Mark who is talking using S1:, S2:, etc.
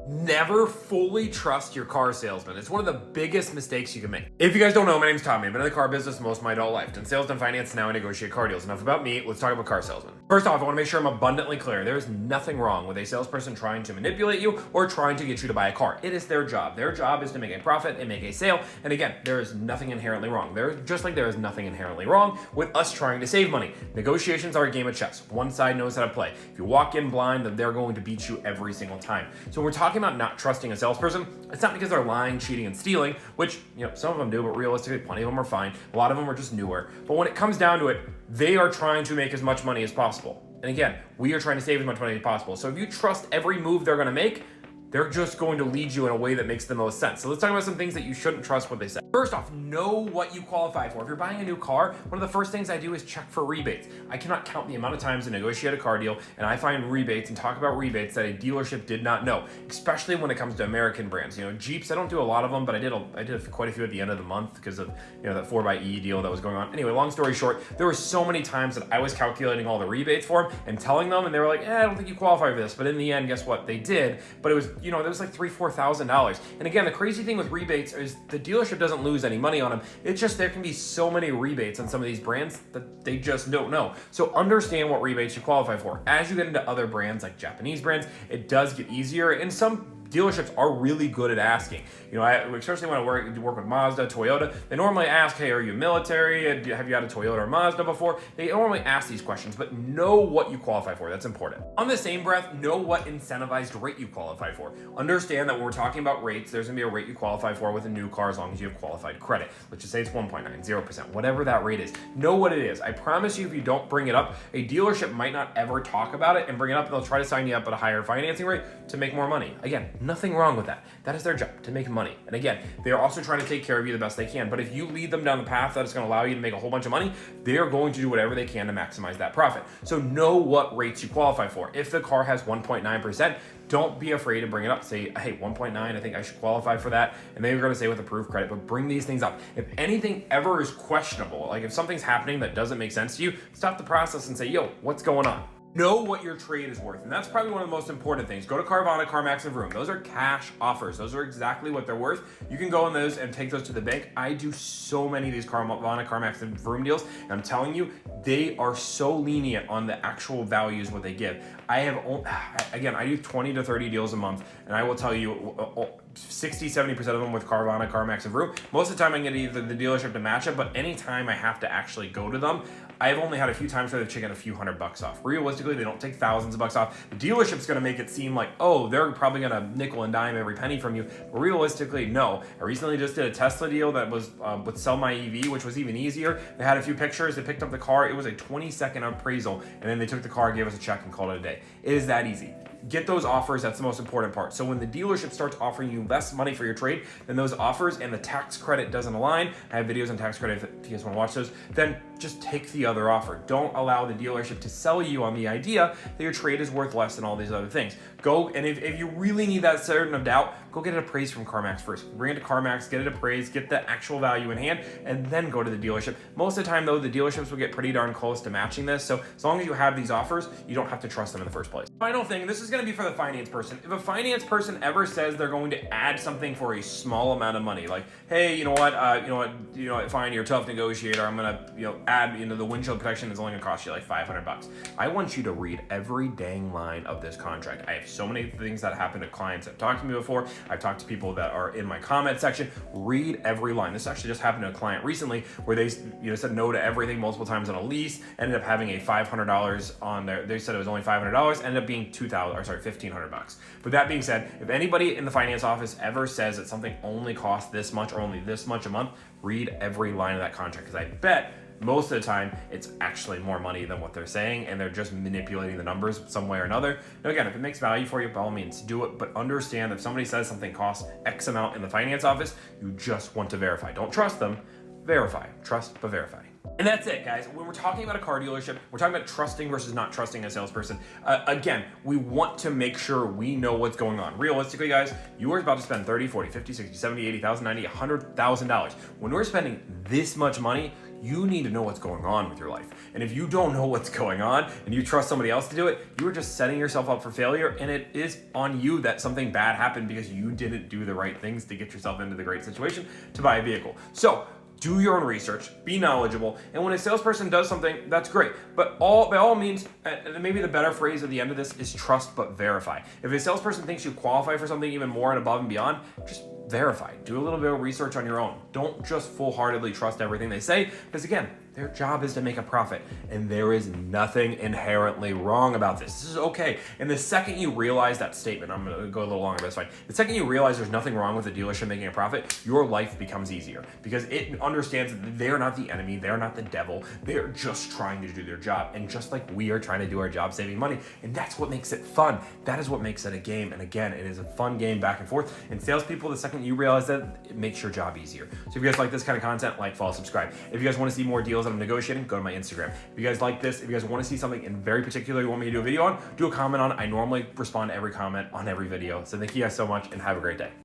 S1: Never fully trust your car salesman. It's one of the biggest mistakes you can make. If you guys don't know, my name's Tommy. I've been in the car business most of my adult life. In sales and finance, now I negotiate car deals. Enough about me, let's talk about car salesmen. First off, I wanna make sure I'm abundantly clear. There is nothing wrong with a salesperson trying to manipulate you or trying to get you to buy a car. It is their job. Their job is to make a profit and make a sale. And again, there is nothing inherently wrong. Just like there is nothing inherently wrong with us trying to save money. Negotiations are a game of chess. One side knows how to play. If you walk in blind, then they're going to beat you every single time. So when we're talking about not trusting a salesperson, it's not because they're lying, cheating, and stealing, which, some of them do, but realistically, plenty of them are fine. A lot of them are just newer. But when it comes down to it, they are trying to make as much money as possible. And again, we are trying to save as much money as possible. So if you trust every move they're going to make, they're just going to lead you in a way that makes the most sense. So let's talk about some things that you shouldn't trust what they say. First off, know what you qualify for. If you're buying a new car, one of the first things I do is check for rebates. I cannot count the amount of times I negotiate a car deal and I find rebates and talk about rebates that a dealership did not know, especially when it comes to American brands. Jeeps, I don't do a lot of them, but I did quite a few at the end of the month because of that 4xe deal that was going on. Anyway, long story short, there were so many times that I was calculating all the rebates for them and telling them, and they were like, I don't think you qualify for this. But in the end, guess what? They did. But it was, there was like $3,000-4,000. And again, the crazy thing with rebates is the dealership doesn't lose any money on them. It's just there can be so many rebates on some of these brands that they just don't know. So understand what rebates you qualify for. As you get into other brands like Japanese brands, it does get easier, and some dealerships are really good at asking. Especially when I work with Mazda, Toyota, they normally ask, hey, are you military? Have you had a Toyota or Mazda before? They normally ask these questions, but know what you qualify for. That's important. On the same breath, know what incentivized rate you qualify for. Understand that when we're talking about rates, there's gonna be a rate you qualify for with a new car as long as you have qualified credit. Let's just say it's 1.9, 0%, whatever that rate is. Know what it is. I promise you, if you don't bring it up, a dealership might not ever talk about it and bring it up. They'll try to sign you up at a higher financing rate to make more money. Again, nothing wrong with that. That is their job, to make money. And again, they are also trying to take care of you the best they can. But if you lead them down the path that is going to allow you to make a whole bunch of money, they are going to do whatever they can to maximize that profit. So know what rates you qualify for. If the car has 1.9%, don't be afraid to bring it up. Say, hey, 1.9, I think I should qualify for that. And then you're going to say with approved credit, but bring these things up. If anything ever is questionable, like if something's happening that doesn't make sense to you, stop the process and say, yo, what's going on? Know what your trade is worth. And that's probably one of the most important things. Go to Carvana, CarMax, and Vroom. Those are cash offers. Those are exactly what they're worth. You can go on those and take those to the bank. I do so many of these Carvana, CarMax, and Vroom deals. And I'm telling you, they are so lenient on the actual values, what they give. I do 20 to 30 deals a month. And I will tell you, 60-70% of them with Carvana, CarMax, and Vroom. Most of the time I can get either the dealership to match it, but anytime I have to actually go to them, I've only had a few times where they've taken a few $100 off. Realistically, they don't take thousands of bucks off. The dealership's gonna make it seem like, oh, they're probably gonna nickel and dime every penny from you. But realistically, no. I recently just did a Tesla deal that was with Sell My EV, which was even easier. They had a few pictures, they picked up the car, it was a 20-second appraisal, and then they took the car, gave us a check, and called it a day. It is that easy. Get those offers, that's the most important part. So when the dealership starts offering you less money for your trade than those offers and the tax credit doesn't align, I have videos on tax credit if you guys wanna watch those, then just take the other offer. Don't allow the dealership to sell you on the idea that your trade is worth less than all these other things. Go, and if you really need that certain of doubt, go get it appraised from CarMax first. Bring it to CarMax, get it appraised, get the actual value in hand, and then go to the dealership. Most of the time though, the dealerships will get pretty darn close to matching this. So as long as you have these offers, you don't have to trust them in the first place. Final thing, this is gonna be for the finance person. If a finance person ever says they're going to add something for a small amount of money, like, hey, fine, you're a tough negotiator, I'm gonna, add, the windshield protection is only gonna cost you like $500. I want you to read every dang line of this contract. I have so many things that happen to clients that have talked to me before. I've talked to people that are in my comment section. Read every line. This actually just happened to a client recently where they said no to everything multiple times on a lease, ended up having a $500 on there. They said it was only $500, ended up being $1,500. But that being said, if anybody in the finance office ever says that something only costs this much or only this much a month, read every line of that contract, because I bet most of the time it's actually more money than what they're saying, and they're just manipulating the numbers some way or another. Now again, if it makes value for you, by all means do it, but understand that if somebody says something costs X amount in the finance office, you just want to verify. Don't trust them, verify. Trust but verify. And that's it, guys. When we're talking about a car dealership, we're talking about trusting versus not trusting a salesperson. Again, we want to make sure we know what's going on. Realistically, guys, you are about to spend 30, 40, 50, 60, 70, 80,000, 90, $100,000. When we're spending this much money, You need to know what's going on with your life. And if you don't know what's going on and you trust somebody else to do it, you are just setting yourself up for failure, and it is on you that something bad happened because you didn't do the right things to get yourself into the great situation to buy a vehicle. So do your own research, be knowledgeable, and when a salesperson does something, that's great. But by all means, and maybe the better phrase at the end of this is trust but verify. If a salesperson thinks you qualify for something even more and above and beyond, just verify. Do a little bit of research on your own. Don't just full-heartedly trust everything they say, because again, their job is to make a profit, and there is nothing inherently wrong about this. This is okay. And the second you realize that statement, I'm gonna go a little longer, but that's fine. The second you realize there's nothing wrong with the dealership making a profit, your life becomes easier because it understands that they're not the enemy, they're not the devil, they're just trying to do their job. And just like we are trying to do our job saving money, and that's what makes it fun. That is what makes it a game. And again, it is a fun game back and forth. And salespeople, the second you realize that, it makes your job easier. So if you guys like this kind of content, like, follow, subscribe. If you guys want to see more deals that I'm negotiating, go to my Instagram. If you guys like this, if you guys want to see something in very particular you want me to do a video on, do a comment on it. I normally respond to every comment on every video. So thank you guys so much and have a great day.